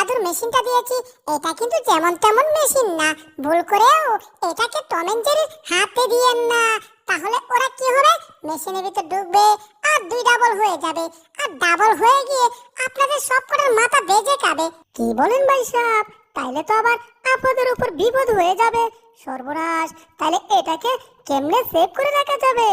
জাদুর মেশিনটা দিয়েছি এটা কিন্তু যেমন তেমন মেশিন না, ভুল করেও এটাকে টম এন্ড জেরির হাতে দিয়েন না, তাহলে ওরা কি হবে মেশিনের ভিতর ঢুকবে আর দুই ডাবল হয়ে যাবে, আর ডাবল হয়ে গিয়ে আপনাদের সবকটার মাথা বেজে খাবে। কি বলেন ভাই সাহেব, তাইলে তো আবার আপনাদের উপর বিপদ হয়ে যাবে, সর্বনাশ। তাহলে এটাকে কেমনে সেভ করে রাখা যাবে?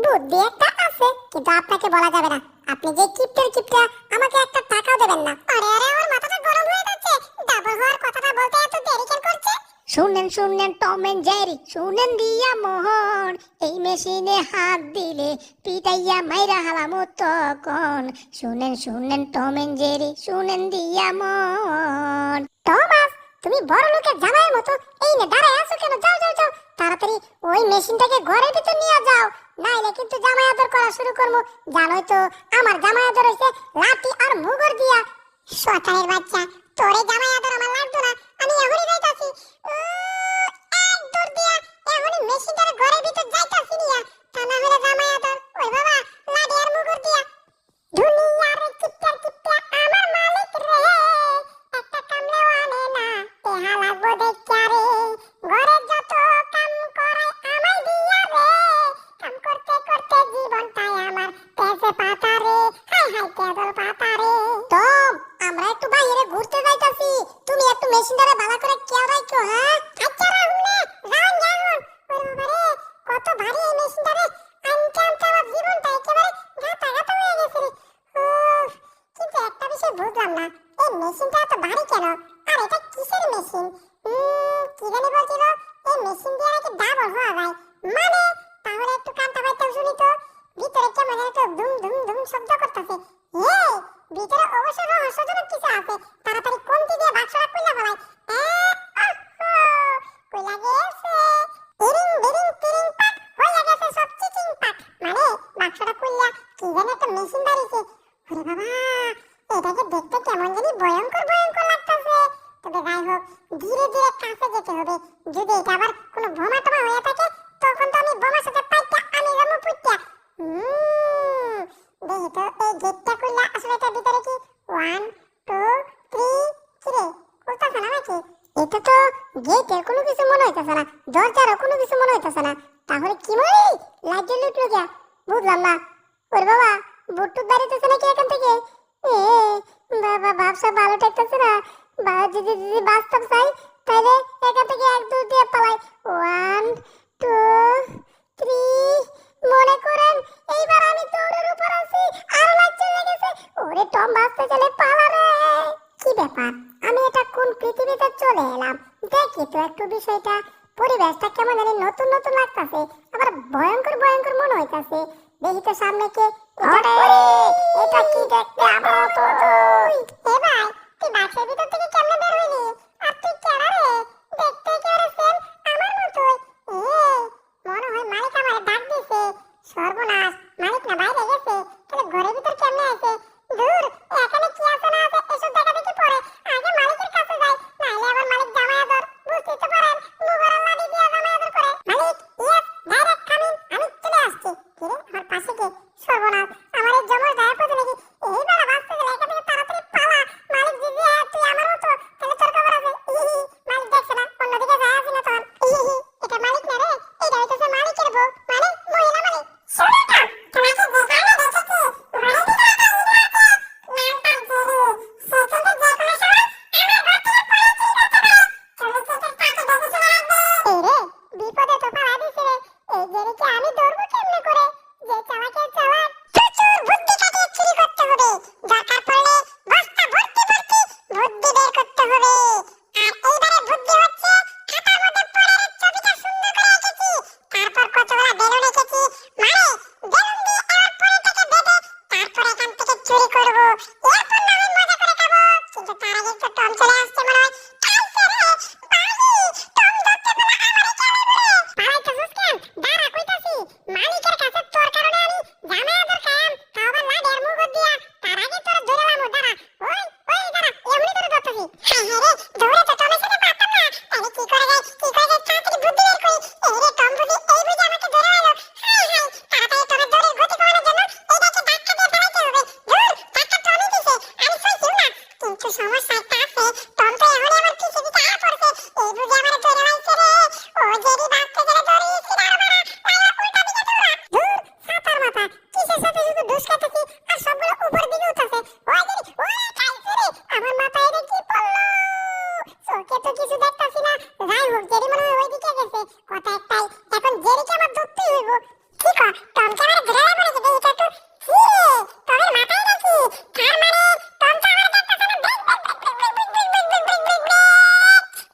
বুদ্ধি একটা আছে কিন্তু আপনাকে বলা যাবে না। আপনি যে কিপটা আমাকে একটা টাকাও দেবেন না। আরে আরে আমার মাথাটা গরম হয়ে যাচ্ছে, ডাবল হওয়ার কথাটা বলতে এত দেরি কেন করছে? শুনেন শুনেন টম এন্ড জেরি, শুনেন দিয়া মোহন, এই মেশিনে হাত দিলে পিটাইয়া মাইরা হালামু তখন। শুনেন শুনেন টম এন্ড জেরি, শুনেন দিয়া মোহন। টমাস, তুমি বড় লোকের জামাইয়ের মতো এই নে দাঁড়ায় আছো কেন? যাও যাও যাও, তাড়াতাড়ি ওই মেশিনটাকে ঘরের ভিতর নিয়ে যাও, নাইলে কিন্তু জামাই আদর করা শুরু করবো। জানোই তো আমার জামাই আদর হইছে লাঠি আর মুগুর দিয়া। শয়তানের বাচ্চা, তোরে জামাই আদর আমার লাগতো না, আমি এখনই যাইতাছি। এক দৌড় দিয়া এখনই মেশিনটার ঘরের ভিতর যাইতাছি নিয়া, তা না হলে জামাই আদর ওই বাবা লাঠি আর মুগুর দিয়া। দুনিয়ার কিপটা আমার মালিক রে, একটা কামলেও আনে না, তেহা লাগবো দেখা রে, ঘরের যত কাম করাই আমায় দিয়া রে, কাম করতে করতে জীবনটাই আমার তেজে পাতা রে, হাই হাই তেজল পাতা রে। টম, আমরা একটু বাইরে ঘুরতে যাইতাছি, তুমি একটু মেশিনটারে ভালো করে খেয়াল রাখো। হ্যাঁ আচ্ছা রাহুল না, রাহুল রাহুল। ওরে বাবা রে, কত ভারী এই মেশিনটারে, আনতে আনতে আমার জীবনটা একেবারে গাতা গাতা হয়ে গেছে রে। উফ, কিন্তু একটা বিষয় বুঝলাম না, এই মেশিনটা এত ভারী কেন, আর এটা কিসের মেশিন? কি জানি বলছিল এই মেশিন দিয়ে নাকি ডাবল হওয়া যায়, মানে তাহলে একটু কানটা বাইতাম শুনি তো, ভিতরে কেমন একটা ধুম ধুম ধুম শব্দ করতেছে। এই ভিতরে অবশ্য রহস্যজনক কিছু আছে, তাড়াতাড়ি কোনটি দিয়ে বাক্সটা খুলে ফেলাই। কইলা গেছে ইরিং বিরিং তিরিং পাক হইয়া গেছে সব চিচিং পাক, মানে বাক্সটা খুললা কি জানি একটা মেশিন বাড়িছে। ওরে বাবা, এটাকে দেখতে কেমন জানি ভয়ঙ্কর ভয়ঙ্কর লাগতেছে। তবে যাই হোক, ধীরে ধীরে কাছে যেতে হবে, যদি এটা আবার কোনো বোমা টোমা হয়ে থাকে তখন তো আমি বোমার সাথে পাইটা আমি যাবো পুইটা। দেখি তো এই গেটটা খুললা আসলে এটার ভিতরে কি 1 2 3 কিরে খুলতেছে না নাকি? এটা তো গেটের কোনো কিছু মনে হইতেছে না, দরজারও কোনো কিছু মনে হইতেছে না, তাহলে কি মনে লাইট জ্বলে উঠলো গিয়া? বুঝলাম না। ওরে বাবা, বুটটুক বাড়িতেছে নাকি এখান থেকে? বাবা ব্যবসা ভালো ঠেকতেছে না, যদি যদি বাস্তব চাই তাহলে এখান থেকে 1 2 দিয়ে পালাই। 1 2 3, মনে করেন এইবার আমি দৌড়ের উপর আছি, আর লাইট চলে গেছে। ওরে টম, বাঁচতে চলে পালা রে। কি ব্যাপার, আমি এটা কোন পৃথিবীতে চলে এলাম? দেখি তো একটু বিষয়টা, পরিবেশটা কেমন জানি নতুন নতুন লাগতাছে, আবার ভয়ঙ্কর ভয়ঙ্কর মনে হইতাছে। দেখি তো সামনে কে। এটা কি দেখতে আমার তো এ ভাই, তুই বাক্সের ভিতর থেকে কেমনে বের হইলি? আর তুই কেডা রে? দেখতে কেডা সেম আমার মতোই। মনে হয় মালিক আমারে ডাক দিছে। সর্বনাশ, মালিক না বাইরে গেছে, তাহলে ঘরের ভিতর কেমনে আছে? দূর, এখানে কি আছে না আছে এসব দেখা দেখি পরে আগে মালিকের কাছে যাই, নাইলে আবার মালিক জামাই আদর, বুঝতে তো পারেন মুগরা লাড়ি দিয়ে জামাই আদর করে। মালিক ইয়েস, ডাইরেক্ট কামিং, আমি চলে আসছি। কি রে, আমার পাশে কে? সর্বনাশ, আমার এই জমজ দাঁড়া পড়ে নাকি? এই বেলা বাঁচতে গেলে এখান থেকে তাড়াতাড়ি পালা। মালিক যদি তুই আমার মতো, তাহলে তোর খবর আছে। মালিক দেখছে না, অন্যদিকে যায় আসি না তখন। এটা মালিক না রে, এটা হইতেছে মালিকের বউ, মানে মহিলা মালিক। শোনো না, তোমাকে যেখানে দেখেছি ঘরে ভিতরে একটা হিরো আছে, নামটা জেরি, সে কিন্তু যে কোনো সময় আমার ঘর থেকে পড়ে চুরি করতে পারে। তুমি কি তাকে দেখে শুনে রাখবে? এই রে, বিপদে তো পালা দিছে রে, এই জেরিকে আমি ধরবো কেমনে করে? যে চালাকে চালাক, প্রচুর বুদ্ধি খাটিয়ে চুরি করতে হবে, দরকার পড়লে বস্তা ভর্তি ভর্তি বুদ্ধি বের করতে হবে। আর এইবারে বুদ্ধি হচ্ছে খাতার মধ্যে পরের ছবিটা সুন্দর করে এঁকেছি, তারপর কতগুলা বেলুন এঁকেছি, মানে বেলুন দিয়ে এবার পরেরটাকে বেঁধে তারপর এখান থেকে চুরি করবো, এরপর না হয় মজা করে খাবো। কিন্তু তার আগে তো টম চলে আসছে মনে হয়। কালকে রে বালি, টম ধরতে পেলে আমারই কেমন রে? পালাইতেছিস কেন? দাঁড়া কইতাছি, মালিকের কাছে তোর কারণে আমি জামাই আদর খাইলাম, তাও আবার লাডের মুগুর দিয়া, তার আগে তোর ধরে লামু। দাঁড়া, ওই ওই দাঁড়া, এমনি তোর ধরতেছি। হায় হায় রে, দৌড়ে তো টমের সাথে পারতাম না, তাহলে কি করে যাই, কি করে যাই, তাড়াতাড়ি বুদ্ধি বের করি। এই রে টম বুঝি এই বুঝি আমাকে ধরে আইলো। হায় হায়, তাড়াতাড়ি টমের দৌড়ের গতি কমানোর জন্য এইটাকে ধাক্কা দিয়ে পালাইতে হবে। ধুর, ধাক্কা টমই দিছে, আমি সইছিও না। কিন্তু সমস্যা একটা আছে টম তো এখন আমার কিসে দিতে আ পড়ছে এই বুঝি আমার ধরে লাইছে রে ও জেরি বাঁচতে গেলে ধরিয়েছি না মারা লাইলা উল্টা দিকে দৌড়া ধুর ছাতার মাথা কিসের সাথে শুধু দুষ খাইতেছি আর সবগুলো উপর দিকে উঠতেছে ওই জেরি ওই খাইছে রে আমার মাথায় এটা কি পড়লো চোখে তো কিছু দেখতাছি না যাই হোক জেরি মনে হয় ওইদিকে গেছে কথা একটাই এখন জেরিকে আমার ধরতেই হইব কি কর টমকে আমার ধরে পড়েছে দেখি তো কি রে তোর মাথায় নাকি তার মানে টম তো আমার দেখতাছে না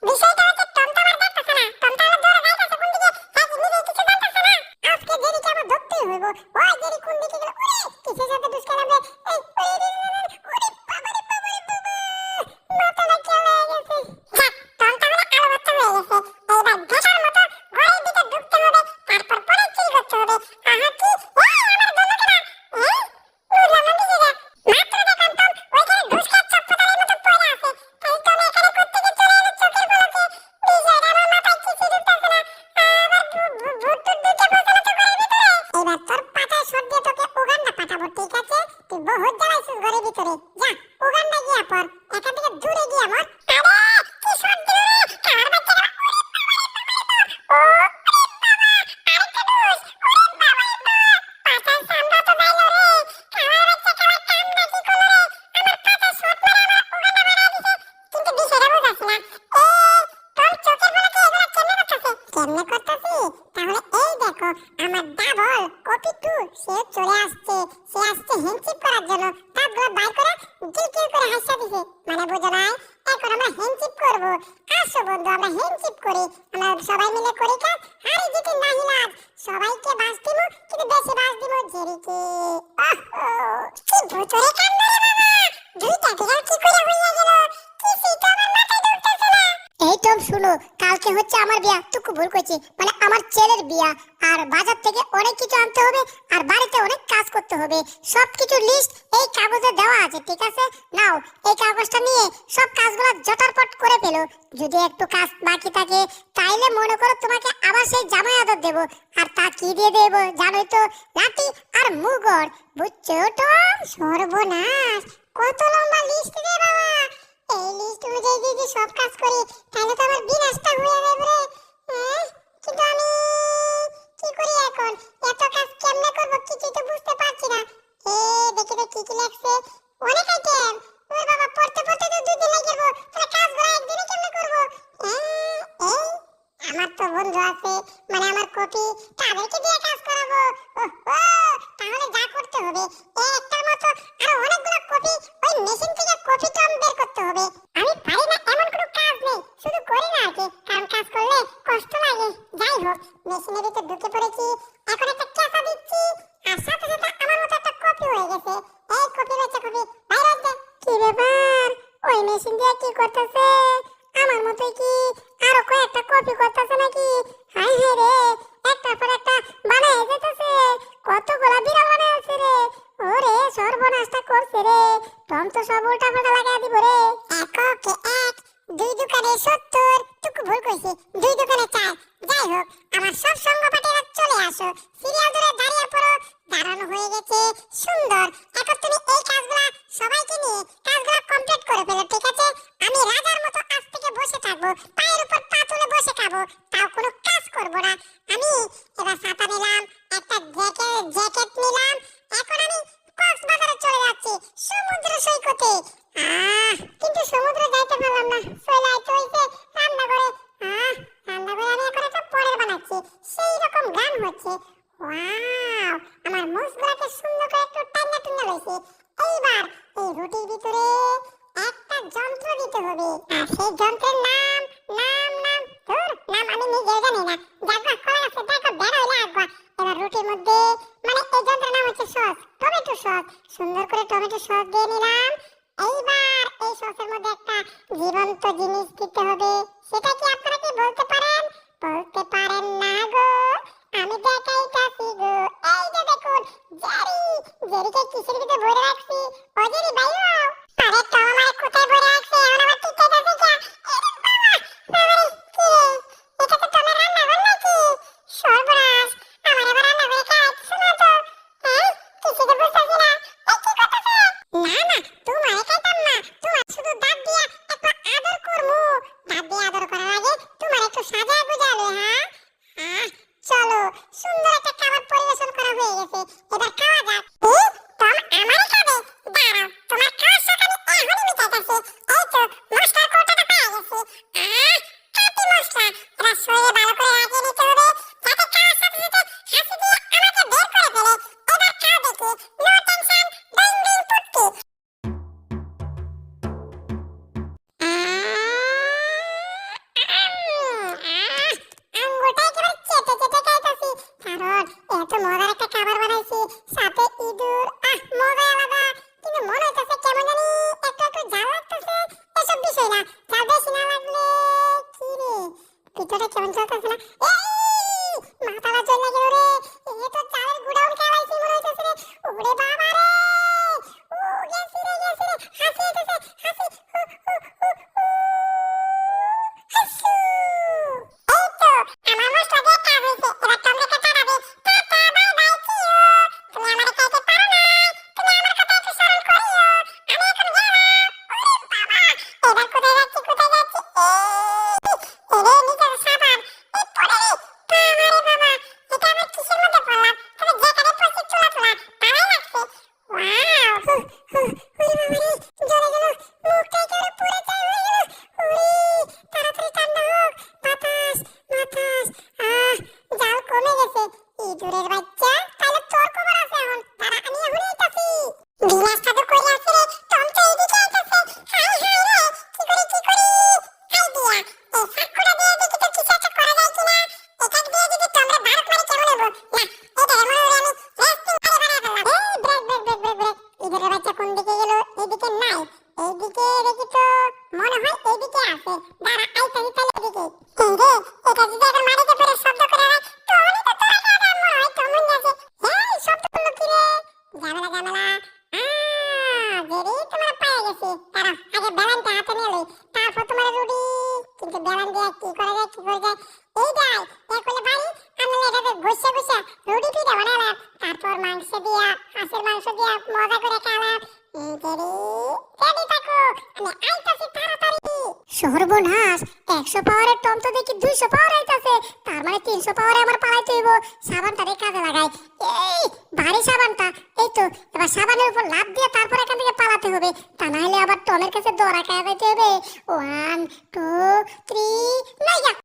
বিষয়টা হচ্ছে টম তো আমার দেখতাছে না টম তো আমার ধরে যাইতাছে কোন দিকে হ্যাঁ নিজে কিছু জানতাছে না আজকে জেরিকে আমার ধরতেই হইব ওই জেরি কোন দিকে গেল ওরে কিসের সাথে দুষ খেলাম রে এই ওরে বাবারে বাবারে বাবা মাথাটা কেলা হয়ে গেছে যা টম তো আমার আলো বাচ্চা হয়ে গেছে এইবার ঘাটার মতো ঘরের ভিতর ঢুকতে হবে তারপর পরে চিল করতে হবে আহা কি ওই আমার দোনো কেনা হ্যাঁ বুঝলাম না দিকে মাত্র দেখলাম টম ওইখানে ঢুস খাওয়ার চপ্পতারের মতো পড়ে আছে তাই টম এখানে কোত্থেকে চলে এলো চোখের পলকে বিষয়টা আমার মাথায় কিছু ঢুকতেছে না আবার ভূত টুত ঢুকে পৌঁছালো তো ঘরের ভিতরে এবার তোর পাটায় শট দিয়ে তোকে উগান্ডা পাঠাবো ঠিক আছে তুই বহুত জ্বালাইছিস ঘরের ভিতরে যা উগান্ডা গিয়া পর এখান থেকে দূরে গিয়া মর আরে কি শট দিল রে কার বাচ্চাটা ও আরেকটা ডোজ ওরে বাবা পাটায় সামরা তো যাইলো রে কামার বাচ্চা কামার কাম না কি করলো রে আমার পাটায় শট মারে আমার উগান্ডা মারা দিছে কিন্তু বিষয়টা বুঝাচ্ছি না তোর চোখের পলকে এগুলো কেমনে করতেছি তাহলে এই দেখো আমার ডাবল কপি টু সে চলে আসছে সে আসছে হ্যান্ডশিপ করার জন্য তারগুলো বাই করে কিল করে হাসা দিছে মানে বুঝো নাই এখন আমরা হ্যান্ডশিপ করব আসো বন্ধু আমরা হ্যান্ডশিপ করি আমরা সবাই মিলে করি কাজ হারি জিতে নাহি লাজ সবাইকে বাস দিব কিন্তু বেশি বাস দিব জেরিকে কি ভুতুরে কাণ্ড রে বাবা দুইটা বিড়াল কি করে হইয়া গেল কিছুই তো আমার মাথায় ঢুকতেছে না এই টম শুনো কালকে হচ্ছে আমার বিয়া তুই ভুল কইছিস মানে আমার ছেলের বিয়া আর বাজার থেকে অনেক কিছু আনতে হবে আর বাড়িতে অনেক কাজ করতে হবে সবকিছু লিস্ট এই কাগজে দেওয়া আছে ঠিক আছে নাও এই কাগজটা নিয়ে সব কাজগুলো জটারপট করে ফেলো যদি একটু কাজ বাকি থাকে তাইলে মনে করো তোমাকে আবার সেই জামাই আদর দেব আর তা কি দিয়ে দেব জানোই তো লাঠি আর মুগর বুঝছো টম সর্বনাশ কত লম্বা লিস্ট রে বাবা এই লিস্ট অনুযায়ী যদি সব কাজ করি তাহলে তো আমার বিনাশটা হয়ে যাবে রে কিন্তু আমি কি করি এখন এত কাজ কেমনে করব কিছুই তো বুঝতে পারছি না দেখি তো কি লেখছে অনেক আইটেম ওরে বাবা পড়তে পড়তে তো দুদিন লেগে যাবে তাহলে কাজগুলো একদিনে কেমনে করব এই আমার তো বন্ধু আছে মানে আমার কপি তাদেরকে দিয়ে কাজ করাবো তাহলে যা করতে হবে একটার মতো আরো অনেকগুলো কপি ওই মেশিন থেকে কপি টম বের করতে হবে আমি পারি না এমন কোনো কাজ নেই শুধু করি না আগে কারণ কাজ করলে কষ্ট লাগে যাই হোক মেশিনের ভিতর ঢুকে পড়েছি এখন একটা ক্যাসা দিচ্ছি আর সাথে সাথে আমার মতো একটা কপি হয়ে গেছে এই কপি বাচ্চা কপি বাইরে দে কি ব্যাপার ওই মেশিন দিয়ে কি করতেছে আমার মতোই কি আরো কয়েকটা কপি করতেছে নাকি হাই হাই রে একটার পর একটা বানায় যেতেছে কতগুলা বিড়াল বানাইছে রে ওরে সর্বনাশটা করছে রে টম তো সব উল্টা পাল্টা লাগাই দিব রে এককে এক দুই দোকানে 70 টুকু ভুল কইছি দুই দোকানে 4 যাই হোক আমার সব সঙ্গপাঠীরা চলে আসো সিরিয়াল ধরে দাঁড়িয়ে পড়ো দাঁড়ানো হয়ে গেছে সুন্দর এখন তুমি এই কাজগুলা সবাইকে নিয়ে কাজগুলা কমপ্লিট করে ফেলো ঠিক আছে আমি রাজার মতো আজ থেকে বসে থাকবো পায়ের উপর পা তুলে বসে খাবো তাও কোনো কাজ করব না আমি এবার ছাতা নিলাম একটা জ্যাকেট নিলাম এখন আমি কক্সবাজারে চলে যাচ্ছি সমুদ্র সৈকতে কিন্তু সমুদ্রে যাইতে পারলাম না চলে আইতে হইছে রান্না করে আমি এখন একটা পরের বানাচ্ছি সেই রকম গান হচ্ছে ওয়াও আমার মুখগুলোকে সুন্দর করে একটু টান্না টুন্না লইছে এইবার এই রুটির ভিতরে একটা যন্ত্র দিতে হবে আর সেই যন্ত্রের নাম আমি নিজে জানি না জাগা কলা গাছে দেখো বেড়া হইলে আগবা এবার রুটির মধ্যে মানে এই যন্ত্রের নাম হচ্ছে সস টমেটো সস সুন্দর করে টমেটো সস দিয়ে নিলাম এইবার এই সসের মধ্যে একটা জীবন্ত জিনিস দিতে হবে সেটা কি আপনারা কি বলতে পারেন না গো আমি দেখাইতাছি গো এই যে দেখুন জেরিকে কিসের ভিতরে ভরে রাখছি ও জেরি বাইরে আও আরে তো আমার কোথায় ভরে রাখছে এখন আমার টিকাইতাছে কি আরে বাবা কি এটা তো তোমার রান্নাঘর নাকি সর্বনাশ আমার এবার রান্নাঘরে খাইছো না তো কিছু তো বুঝতাছি না এই কি করতেছ না তোমার খাইতাম না তোমার শুধু দাঁত দিয়া একটু চাল বেশি না লাগলে কি রে ভিতরে কেমন চলতেছে না মাথাটা চলে গেল রে এ তো চালের গুড়াউন খেলাইছি মনে হইতেছে রে ওরে বাবা রে ও গেছি রে হাসি হইতেছে হাসি হাসু এই তো আমার মশলা দিয়ে কাজ হয়েছে এবার তোমরা কে টানাবে টাটা বাই বাই চিও তুমি আমার কাছে পারো না তুমি আমার কথা একটু স্মরণ করিও আমি এখন গেলাম ওরে বাবা এবার কোথায় যাচ্ছি এরে নিজের সাবান এই পড়ে রে বাবা রে বাবা এটা আমার কিসের মধ্যে পড়লাম তবে যেখানে পড়ছি চুলা ভালোই লাগছে ওয়াও ওরে বাবা রে জ্বলে গেল মুখটা একেবারে পুড়ে ছাই হয়ে গেল ওরে তাড়াতাড়ি ঠান্ডা হোক বাতাস জাল কমে গেছে ইঁদুরের বাচ্চা তাহলে তোর খবর আছে এখন তারা আমি এখনই আইতাছি বিলাসটা তো কই আছে রে টম তো এদিকে আইতাছে হাই হাই রে কি করি আইডিয়া এই সাকুরা দিয়ে দেখি তো কিছু একটা করা যায় কিনা এটা দিয়ে যদি তোমরা ভারত মারি কেমন হবো না এটা এমন হলে আমি রেস্টিং করে বানায় ফেললাম ব্রেক ইঁদুরের বাচ্চা কোন দিকে গেল এদিকে নাই এইদিকে দেখি তো মনে হয় এইদিকে আছে দাঁড়া আইতাছি তাহলে এদিকে এই রে এটা যদি এখন মাটিতে পড়ে শব্দ করে হয় তাহলে তো তোরা কাটা মনে হয় কেমন গেছে এই শব্দ করলো কি রে ঝামেলা জেরি তোমার পায়ে গেছে দাঁড়াও আগে বেলানটা হাতে নিয়ে লই তারপর তোমার রুটি কিন্তু বেলান দিয়ে কি করা যায় এই যাই এক হলে বাড়ি আমি এটাতে ঘষে রুটি পিঠা বানালাম তারপর মাংস দিয়া হাঁসের মাংস দিয়া মজা করে খালাম জেরি রেডি থাকো আমি আইতাছি তাড়াতাড়ি সর্বনাশ 100 পাওয়ারের টম তো দেখি 200 পাওয়ার আইতাছে তার মানে 300 পাওয়ারে আমার পালাইতে হইব সাবানটারে কাজে লাগাই এই ভারী সাবানটা এই তো এবার সাবানের উপর লাফ দিয়ে তারপর এখান থেকে পালাতে হবে তা না হলে আবার টমের কাছে দৌড়া খাওয়া যাইতে হবে 1 2 3 নাইয়া